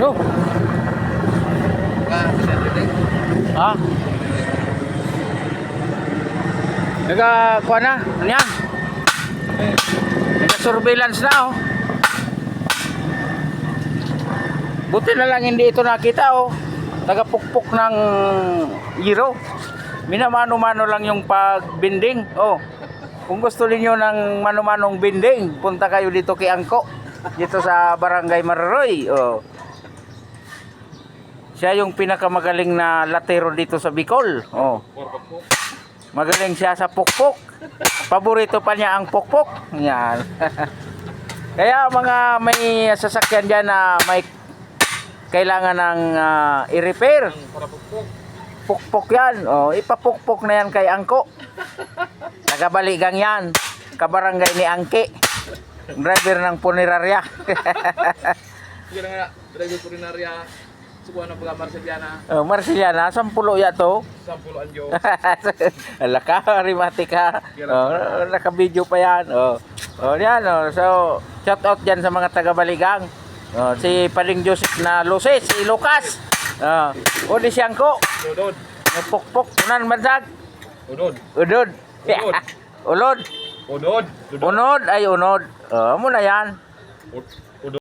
Ano? Ha? Nagkuha na? Ano yan? Nag-surveillance na oh. Buti na lang hindi ito nakita oh. Tagapukpok ng Giro. Minamano-mano lang yung pagbinding. Oh. Kung gusto niyo ng mano-manong binding, punta kayo dito kay Angko. Dito sa Barangay Mararoy. Oh. Siya yung pinakamagaling na latero dito sa Bicol. Oh. Magaling siya sa pukpok. Paborito pa niya ang pukpok. Yan. Kaya mga may sasakyan dyan na may kailangan ng i-repair. Pukpok yan. Oh, ipapukpok na yan kay Angko. Tagabaligang yan. Kabarangay ni Angke. Driver ng punerarya. Sige nga, driver punerarya. Subuhan ng pagka Marceliana. Oh, Marceliana, 10 ya to. 10 anyo. Alaka, rimatika. Oh, naka-video pa yan. Oh. Oh, yan oh. So, shout out diyan sa mga taga-Baligang. Oh, si Paling Joseph na Luces, si Lucas. Oh, di siyangko. Udod. Pukpok, unan mansag. Udod. Udod. Udod. Ulod. Udod. Unod ay unod. Oh, mo na yan.